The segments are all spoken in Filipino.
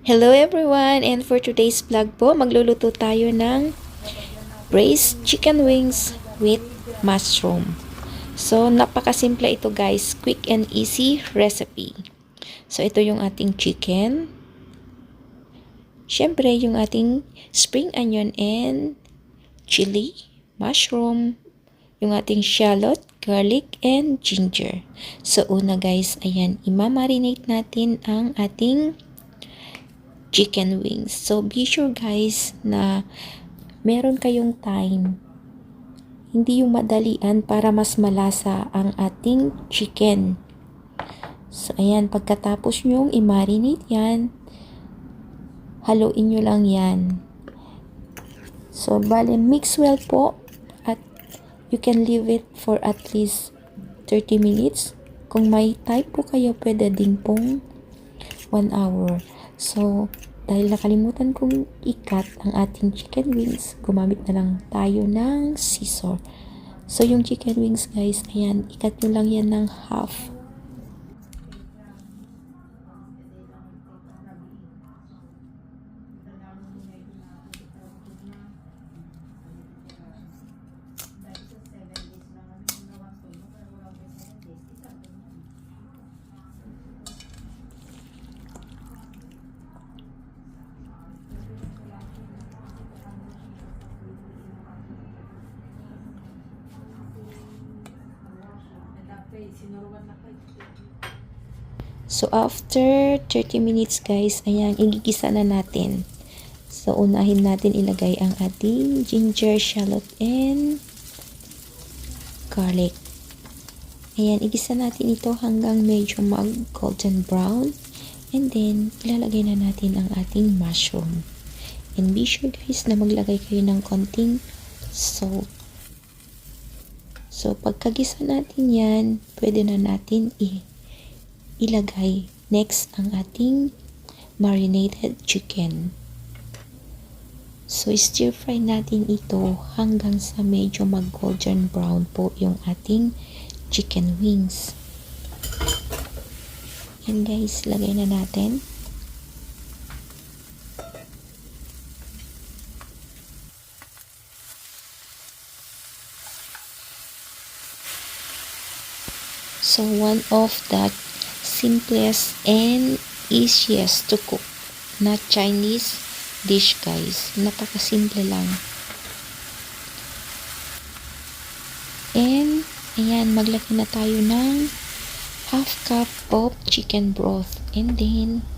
Hello everyone, and for today's vlog po, magluluto tayo ng braised chicken wings with mushroom. So, napakasimple ito guys, quick and easy recipe. So, ito yung ating chicken. Syempre, yung ating spring onion and chili, mushroom, yung ating shallot, garlic, and ginger. So, una guys, ayan, imamarinate natin ang ating chicken wings. So, be sure guys na meron kayong time. Hindi yung madalian para mas malasa ang ating chicken. So, ayan, pagkatapos nyong i-marinate yan, haluin nyo lang yan. So, bale, mix well po at you can leave it for at least 30 minutes. Kung may type po kayo, pwede din pong 1 hour. So, dahil nakalimutan kong i-cut ang ating chicken wings, gumamit na lang tayo ng scissor. So, yung chicken wings guys, ayan, i-cut nyo lang yan ng half. So, after 30 minutes guys, ayan, igigisa na natin. So, unahin natin ilagay ang ating ginger, shallot, and garlic. Ayan, igisa natin ito hanggang medyo mag-golden brown. And then, ilalagay na natin ang ating mushroom. And be sure guys na maglagay kayo ng konting salt. So, pagkagisa natin yan, pwede na natin ilagay next ang ating marinated chicken. So, stir fry natin ito hanggang sa medyo mag-golden brown po yung ating chicken wings. Yan guys, lagay na natin. So, one of the simplest and easiest to cook na Chinese dish guys. Napakasimple lang. And, ayan, maglagay na tayo ng half cup of chicken broth. And then,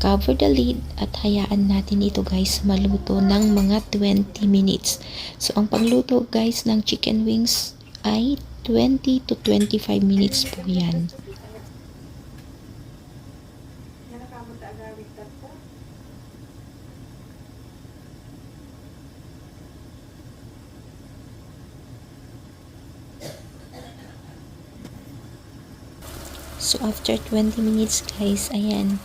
cover the lid at hayaan natin ito guys maluto ng mga 20 minutes. So, ang pagluto guys ng chicken wings ay 20 to 25 minutes po yan. So, after 20 minutes guys, ayan,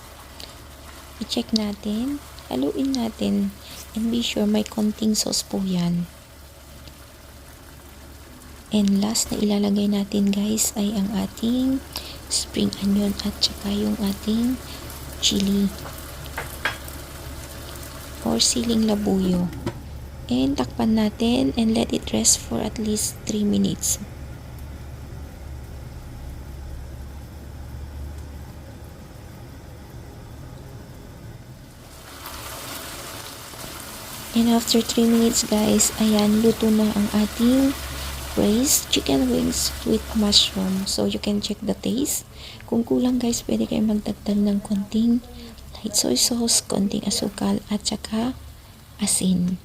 i-check natin, haluin natin, and be sure may konting sauce po yan. And last na ilalagay natin guys ay ang ating spring onion at saka yung ating chili or siling labuyo. And takpan natin and let it rest for at least 3 minutes. And after 3 minutes guys, ayan, luto na ang ating braised chicken wings with mushroom. So, you can check the taste. Kung kulang guys, pwede kayo magdagdag ng konting light soy sauce, konting asukal, at saka asin.